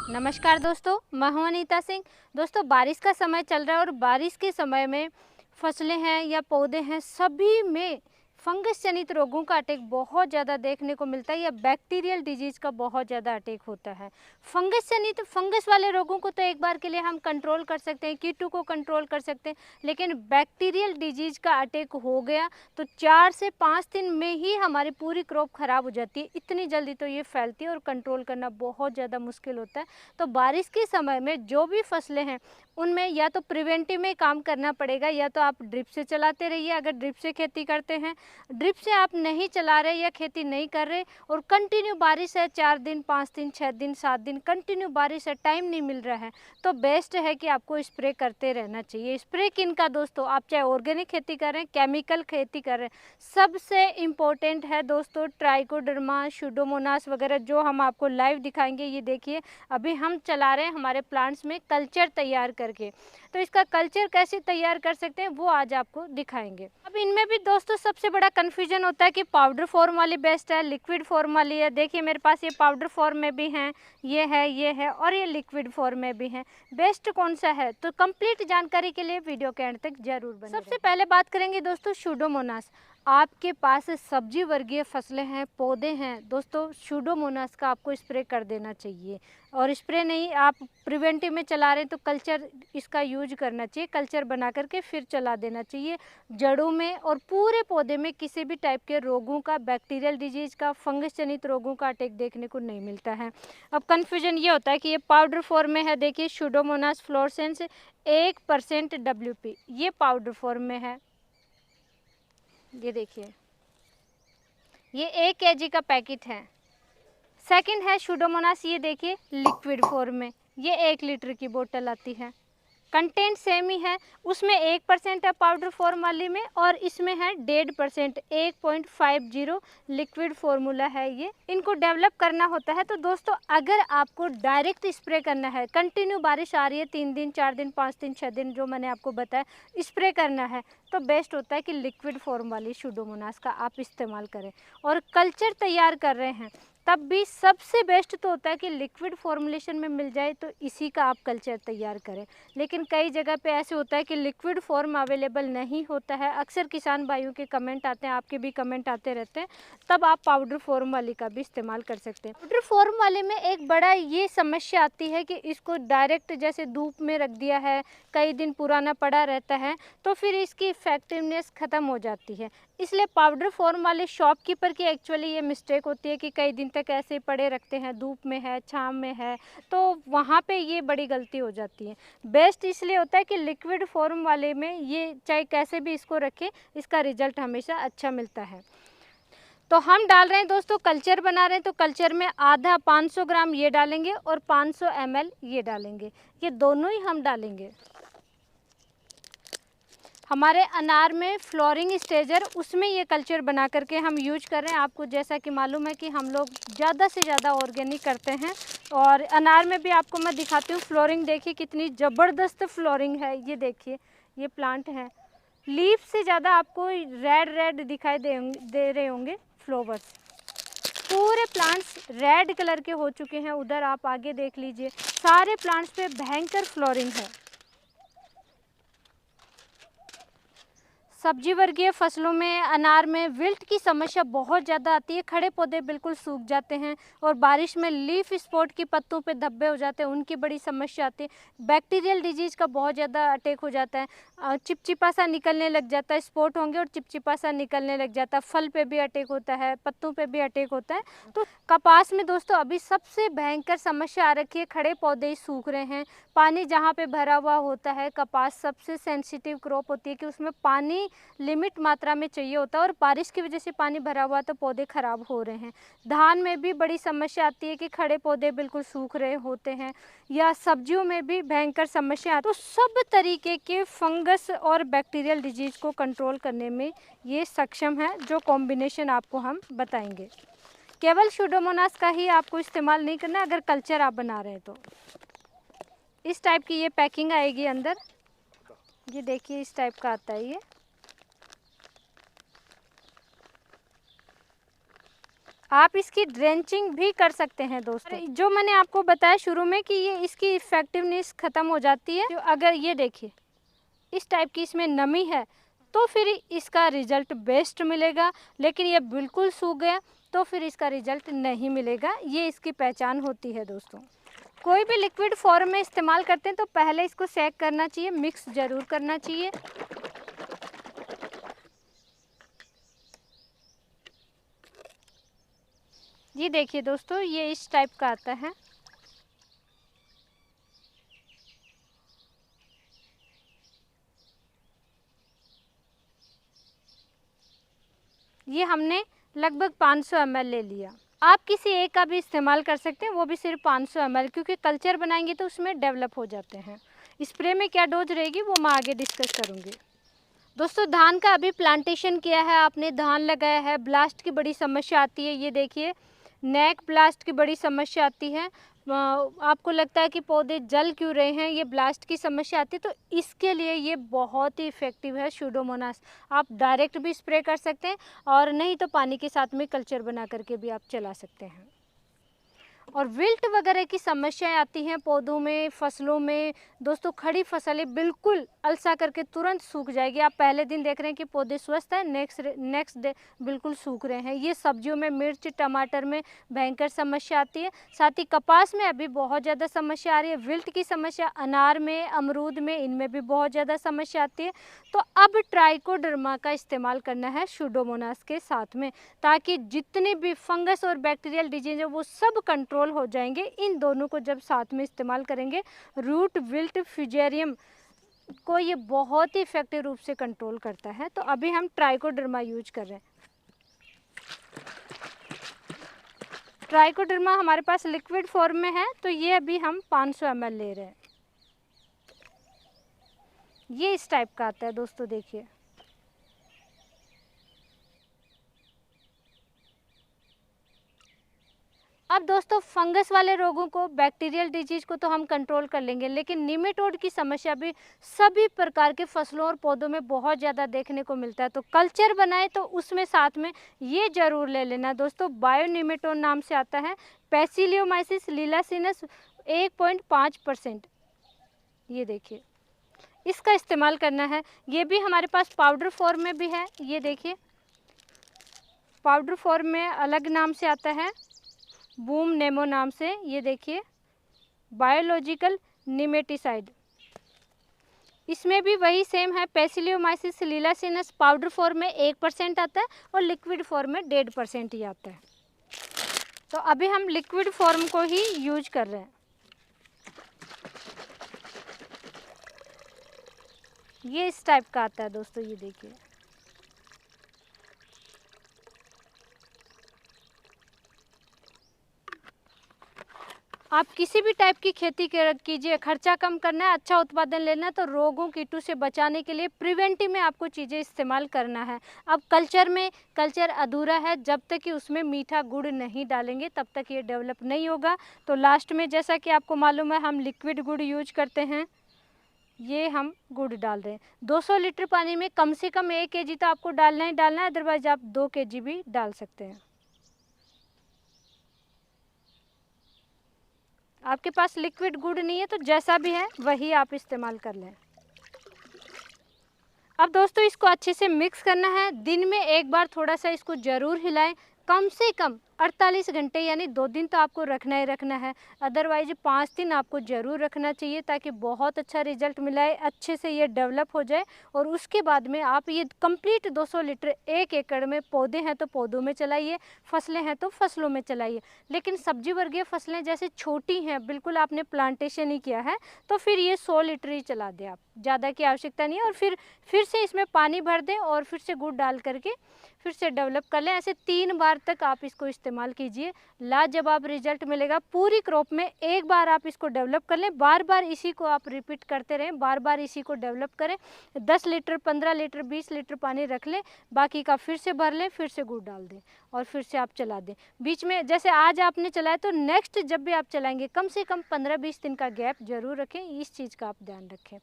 नमस्कार दोस्तों, मैं हूं अनीता सिंह। दोस्तों, बारिश का समय चल रहा है और बारिश के समय में फसलें हैं या पौधे हैं, सभी में फंगस जनित रोगों का अटैक बहुत ज़्यादा देखने को मिलता है या बैक्टीरियल डिजीज का बहुत ज़्यादा अटैक होता है। फंगस जनित फंगस वाले रोगों को तो एक बार के लिए हम कंट्रोल कर सकते हैं, कीटों को कंट्रोल कर सकते हैं, लेकिन बैक्टीरियल डिजीज का अटैक हो गया तो 4 से 5 दिन में ही हमारी पूरी क्रॉप खराब हो जाती है। इतनी जल्दी तो ये फैलती है और कंट्रोल करना बहुत ज़्यादा मुश्किल होता है। तो बारिश के समय में जो भी फसलें हैं उनमें या तो प्रिवेंटिव में काम करना पड़ेगा, या तो आप ड्रिप से चलाते रहिए अगर ड्रिप से खेती करते हैं। ड्रिप से आप नहीं चला रहे या खेती नहीं कर रहे और कंटिन्यू बारिश है, 4 दिन 5 दिन 6 दिन 7 दिन कंटिन्यू बारिश है, टाइम नहीं मिल रहा है, तो बेस्ट है कि आपको स्प्रे करते रहना चाहिए। स्प्रे किन का दोस्तों, आप चाहे ऑर्गेनिक खेती कर रहे हैं, केमिकल खेती कर रहे हैं, सबसे इम्पोर्टेंट है दोस्तों ट्राइकोडर्मा, सूडोमोनास वगैरह जो हम आपको लाइव दिखाएंगे। ये देखिए अभी हम चला रहे हैं हमारे प्लांट्स में कल्चर तैयार करके, तो इसका कल्चर कैसे तैयार कर सकते हैं वो आज आपको दिखाएंगे। अब इनमें भी दोस्तों सबसे बड़ा कन्फ्यूजन होता है कि पाउडर फॉर्म वाली बेस्ट है, लिक्विड फॉर्म वाली है। देखिए मेरे पास ये पाउडर फॉर्म में भी हैं, ये है और ये लिक्विड फॉर्म में भी हैं। बेस्ट कौन सा है, तो कंप्लीट जानकारी के लिए वीडियो के एंड तक जरूर बने। सबसे पहले बात करेंगे दोस्तों सूडोमोनास। आपके पास सब्जी वर्गीय फसलें हैं, पौधे हैं दोस्तों, सूडोमोनास का आपको स्प्रे कर देना चाहिए। और स्प्रे नहीं, आप प्रिवेंटिव में चला रहे हैं तो कल्चर इसका यूज करना चाहिए, कल्चर बना करके फिर चला देना चाहिए। जड़ों में और पूरे पौधे में किसी भी टाइप के रोगों का, बैक्टीरियल डिजीज का, फंगस जनित रोगों का अटैक देखने को नहीं मिलता है। अब कन्फ्यूजन ये होता है कि ये पाउडर फॉर्म में है। देखिए सूडोमोनास फ्लोरेसेंस 1% WP, ये पाउडर फॉर्म में है। ये देखिए ये 1 kg का पैकेट है। सेकंड है सूडोमोनास, ये देखिए लिक्विड फॉर्म में, ये 1 लीटर की बोतल आती है। कंटेंट सेम ही है, उसमें 1% है पाउडर फॉर्म वाली में और इसमें है 1.5%, 1.50 लिक्विड फॉर्मूला है ये। इनको डेवलप करना होता है। तो दोस्तों अगर आपको डायरेक्ट स्प्रे करना है, कंटिन्यू बारिश आ रही है 3 दिन 4 दिन 5 दिन 6 दिन जो मैंने आपको बताया, स्प्रे करना है तो बेस्ट होता है कि लिक्विड फॉर्म वाली सूडोमोनास का आप इस्तेमाल करें। और कल्चर तैयार कर रहे हैं तब भी सबसे बेस्ट तो होता है कि लिक्विड फॉर्मुलेशन में मिल जाए तो इसी का आप कल्चर तैयार करें। लेकिन कई जगह पे ऐसे होता है कि लिक्विड फॉर्म अवेलेबल नहीं होता है। अक्सर किसान भाइयों के कमेंट आते हैं, आपके भी कमेंट आते रहते हैं, तब आप पाउडर फॉर्म वाली का भी इस्तेमाल कर सकते हैं। पाउडर फॉर्म वाले में एक बड़ा ये समस्या आती है कि इसको डायरेक्ट जैसे धूप में रख दिया है, कई दिन पुराना पड़ा रहता है, तो फिर इसकी इफेक्टिवनेस ख़त्म हो जाती है। इसलिए पाउडर फॉर्म वाले शॉपकीपर की एक्चुअली ये मिस्टेक होती है कि कई दिन तक ऐसे ही पड़े रखते हैं, धूप में है, छाँव में है, तो वहाँ पे ये बड़ी गलती हो जाती है। बेस्ट इसलिए होता है कि लिक्विड फॉर्म वाले में ये चाहे कैसे भी इसको रखें, इसका रिजल्ट हमेशा अच्छा मिलता है। तो हम डाल रहे हैं दोस्तों, कल्चर बना रहे हैं तो कल्चर में आधा 500 ग्राम ये डालेंगे और 500 ml ये डालेंगे, ये दोनों ही हम डालेंगे। हमारे अनार में फ्लोरिंग स्टेजर, उसमें ये कल्चर बना करके हम यूज कर रहे हैं। आपको जैसा कि मालूम है कि हम लोग ज़्यादा से ज़्यादा ऑर्गेनिक करते हैं और अनार में भी आपको मैं दिखाती हूँ। फ्लोरिंग देखिए कितनी ज़बरदस्त फ्लोरिंग है, ये देखिए ये प्लांट है, लीफ से ज़्यादा आपको रेड रेड दिखाई दे रहे होंगे फ्लावर्स। पूरे प्लांट्स रेड कलर के हो चुके हैं। उधर आप आगे देख लीजिए, सारे प्लांट्स पे भयंकर फ्लोरिंग है। सब्जी वर्गीय फसलों में, अनार में विल्ट की समस्या बहुत ज़्यादा आती है। खड़े पौधे बिल्कुल सूख जाते हैं और बारिश में लीफ स्पॉट की पत्तों पे धब्बे हो जाते हैं, उनकी बड़ी समस्या आती है। बैक्टीरियल डिजीज़ का बहुत ज़्यादा अटैक हो जाता है, चिपचिपा सा निकलने लग जाता है, स्पॉट होंगे और चिपचिपा सा निकलने लग जाता है। फल पे भी अटैक होता है, पत्तों पे भी अटैक होता है। तो कपास में दोस्तों अभी सबसे भयंकर समस्या आ रखी है, खड़े पौधे ही सूख रहे हैं। पानी जहाँ पे भरा हुआ होता है, कपास सबसे सेंसिटिव क्रॉप होती है कि उसमें पानी लिमिट मात्रा में चाहिए होता है और बारिश की वजह से पानी भरा हुआ तो पौधे खराब हो रहे हैं। धान में भी बड़ी समस्या आती है कि खड़े पौधे बिल्कुल सूख रहे होते हैं, या सब्जियों में भी भयंकर समस्या आती है। तो सब तरीके के फंगस और बैक्टीरियल डिजीज को कंट्रोल करने में ये सक्षम है, जो कॉम्बिनेशन आपको हम बताएंगे। केवल सूडोमोनास का ही आपको इस्तेमाल नहीं करना अगर कल्चर आप बना रहे हैं तो। इस टाइप की ये पैकिंग आएगी अंदर, ये देखिए इस टाइप का आता है ये। आप इसकी ड्रेंचिंग भी कर सकते हैं दोस्तों। जो मैंने आपको बताया शुरू में कि ये इसकी इफेक्टिवनेस ख़त्म हो जाती है। तो अगर ये देखिए इस टाइप की इसमें नमी है तो फिर इसका रिज़ल्ट बेस्ट मिलेगा, लेकिन ये बिल्कुल सूख गया तो फिर इसका रिज़ल्ट नहीं मिलेगा। ये इसकी पहचान होती है दोस्तों। कोई भी लिक्विड फॉर्म में इस्तेमाल करते हैं तो पहले इसको सेक करना चाहिए, मिक्स ज़रूर करना चाहिए। ये देखिए दोस्तों, ये इस टाइप का आता है। ये हमने लगभग 500 ml ले लिया। आप किसी एक का भी इस्तेमाल कर सकते हैं, वो भी सिर्फ 500 ml, क्योंकि कल्चर बनाएंगे तो उसमें डेवलप हो जाते हैं। स्प्रे में क्या डोज रहेगी वो मैं आगे डिस्कस करूँगी। दोस्तों धान का अभी प्लांटेशन किया है आपने, धान लगाया है, ब्लास्ट की बड़ी समस्या आती है। ये देखिए नेक ब्लास्ट की बड़ी समस्या आती है। आपको लगता है कि पौधे जल क्यों रहे हैं, ये ब्लास्ट की समस्या आती है। तो इसके लिए ये बहुत ही इफ़ेक्टिव है सूडोमोनास। आप डायरेक्ट भी स्प्रे कर सकते हैं और नहीं तो पानी के साथ में कल्चर बना करके भी आप चला सकते हैं। और विल्ट वगैरह की समस्याएं आती हैं पौधों में, फसलों में। दोस्तों खड़ी फसलें बिल्कुल अलसा करके तुरंत सूख जाएगी। आप पहले दिन देख रहे हैं कि पौधे स्वस्थ हैं, नेक्स्ट डे बिल्कुल सूख रहे हैं। ये सब्जियों में, मिर्च टमाटर में भयंकर समस्या आती है। साथ ही कपास में अभी बहुत ज़्यादा समस्या आ रही है। विल्ट की समस्या अनार में, अमरूद में, इनमें भी बहुत ज़्यादा समस्या आती है। तो अब ट्राइकोडर्मा का इस्तेमाल करना है सूडोमोनास के साथ में, ताकि जितने भी फंगस और बैक्टीरियल डिजीज है वो सब कंट्रोल हो जाएंगे। इन दोनों को जब साथ में इस्तेमाल करेंगे, रूट विल्ट फ्यूजेरियम को ये बहुत ही इफेक्टिव रूप से कंट्रोल करता है। तो अभी हम ट्राइकोडर्मा यूज कर रहे हैं। ट्राइकोडर्मा हमारे पास लिक्विड फॉर्म में है, तो ये अभी हम 500 ml ले रहे हैं। ये इस टाइप का आता है दोस्तों, देखिए। अब दोस्तों फंगस वाले रोगों को, बैक्टीरियल डिजीज को तो हम कंट्रोल कर लेंगे, लेकिन निमेटोड की समस्या भी सभी प्रकार के फसलों और पौधों में बहुत ज़्यादा देखने को मिलता है। तो कल्चर बनाए तो उसमें साथ में ये जरूर ले लेना दोस्तों, बायो निमेटोड नाम से आता है। पैसिलियोमाइसिस लिलासिनस 1.5%, ये देखिए इसका इस्तेमाल करना है। ये भी हमारे पास पाउडर फॉर्म में भी है। ये देखिए पाउडर फॉर्म में अलग नाम से आता है, बूम नेमो नाम से। ये देखिए बायोलॉजिकल निमेटिसाइड, इसमें भी वही सेम है। पैसिलियोमाइसिस लिलासिनस पाउडर फॉर्म में 1% आता है और लिक्विड फॉर्म में 1.5% ही आता है। तो अभी हम लिक्विड फॉर्म को ही यूज कर रहे हैं। ये इस टाइप का आता है दोस्तों, ये देखिए। आप किसी भी टाइप की खेती कीजिए, खर्चा कम करना है, अच्छा उत्पादन लेना है, तो रोगों कीटों से बचाने के लिए प्रिवेंटिव में आपको चीज़ें इस्तेमाल करना है। अब कल्चर अधूरा है, जब तक कि उसमें मीठा गुड़ नहीं डालेंगे तब तक ये डेवलप नहीं होगा। तो लास्ट में जैसा कि आपको मालूम है हम लिक्विड गुड़ यूज करते हैं। ये हम गुड़ डाल रहे हैं 200 लीटर पानी में। कम से कम 1 kg तो आपको डालना ही डालना है, अदरवाइज आप 2 kg भी डाल सकते हैं। आपके पास लिक्विड गुड़ नहीं है तो जैसा भी है वही आप इस्तेमाल कर लें। अब दोस्तों इसको अच्छे से मिक्स करना है। दिन में एक बार थोड़ा सा इसको ज़रूर हिलाएं। कम से कम 48 घंटे यानी 2 दिन तो आपको रखना ही रखना है, अदरवाइज 5 दिन आपको ज़रूर रखना चाहिए, ताकि बहुत अच्छा रिजल्ट मिलाए, अच्छे से ये डेवलप हो जाए। और उसके बाद में आप ये कंप्लीट 200 लीटर 1 एकड़ में, पौधे हैं तो पौधों में चलाइए, फसलें हैं तो फसलों में चलाइए। लेकिन सब्जी वर्गीय फसलें जैसे छोटी हैं, बिल्कुल आपने प्लांटेशन ही किया है, तो फिर ये 100 लीटर ही चला दें आप, ज़्यादा की आवश्यकता नहीं है। और फिर से इसमें पानी भर दें और फिर से गुड़ डाल करके फिर से डेवलप कर लें। ऐसे 3 बार तक आप इसको इस्तेमाल कीजिए, लाजवाब रिजल्ट मिलेगा। पूरी क्रॉप में एक बार आप इसको डेवलप कर लें, बार बार इसी को आप रिपीट करते रहें, बार बार इसी को डेवलप करें। 10 लीटर 15 लीटर 20 लीटर पानी रख लें, बाकी का फिर से भर लें, फिर से गुड़ डाल दें और फिर से आप चला दें। बीच में जैसे आज आपने चलाया तो नेक्स्ट जब भी आप चलाएंगे कम से कम 15-20 दिन का गैप जरूर रखें, इस चीज़ का आप ध्यान रखें।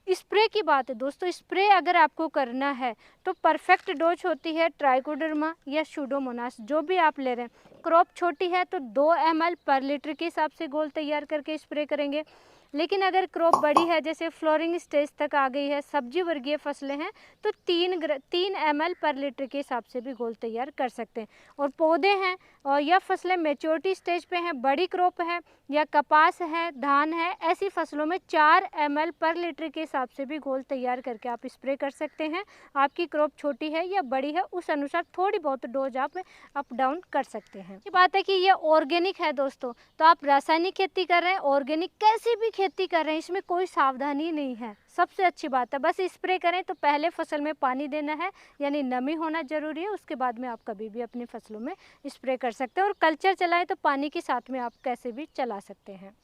स्प्रे की बात है दोस्तों, स्प्रे अगर आपको करना है तो परफेक्ट डोज होती है ट्राइकोडर्मा या सूडोमोनास, जो भी आप ले रहे हैं क्रॉप छोटी है तो 2 ml पर लीटर के हिसाब से घोल तैयार करके स्प्रे करेंगे। लेकिन अगर क्रॉप बड़ी है, जैसे फ्लोरिंग स्टेज तक आ गई है, सब्जी वर्गीय फसलें हैं, तो 3 ml पर लीटर के हिसाब से भी घोल तैयार कर सकते हैं। और पौधे हैं और या फसलें मेच्योरिटी स्टेज पे हैं, बड़ी क्रॉप है या कपास है, धान है, ऐसी फसलों में 4 ml पर लीटर के हिसाब से भी घोल तैयार करके आप स्प्रे कर सकते हैं। आपकी क्रॉप छोटी है या बड़ी है, उस अनुसार थोड़ी बहुत डोज आप अप डाउन कर सकते हैं। ये बात है कि ये ऑर्गेनिक है दोस्तों, तो आप रासायनिक खेती कर रहे हैं, ऑर्गेनिक कैसी भी खेती कर रहे हैं, इसमें कोई सावधानी नहीं है। सबसे अच्छी बात है, बस स्प्रे करें तो पहले फसल में पानी देना है, यानी नमी होना जरूरी है। उसके बाद में आप कभी भी अपनी फसलों में स्प्रे कर सकते हैं। और कल्चर चलाएं तो पानी के साथ में आप कैसे भी चला सकते हैं।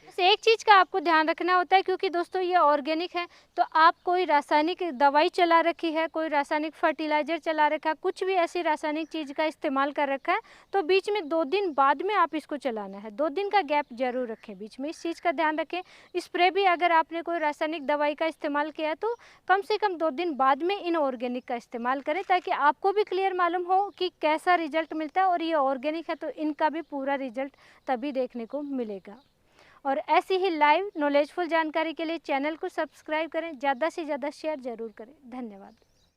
बस एक चीज़ का आपको ध्यान रखना होता है, क्योंकि दोस्तों ये ऑर्गेनिक है, तो आप कोई रासायनिक दवाई चला रखी है, कोई रासायनिक फर्टिलाइज़र चला रखा है, कुछ भी ऐसी रासायनिक चीज़ का इस्तेमाल कर रखा है, तो बीच में 2 दिन बाद में आप इसको चलाना है। 2 दिन का गैप जरूर रखें बीच में, इस चीज़ का ध्यान रखें। स्प्रे भी अगर आपने कोई रासायनिक दवाई का इस्तेमाल किया तो कम से कम 2 दिन बाद में इनऑर्गेनिक का इस्तेमाल करें, ताकि आपको भी क्लियर मालूम हो कि कैसा रिजल्ट मिलता है। और ये ऑर्गेनिक है तो इनका भी पूरा रिजल्ट तभी देखने को मिलेगा। और ऐसी ही लाइव नॉलेजफुल जानकारी के लिए चैनल को सब्सक्राइब करें, ज़्यादा से ज़्यादा शेयर ज़रूर करें। धन्यवाद।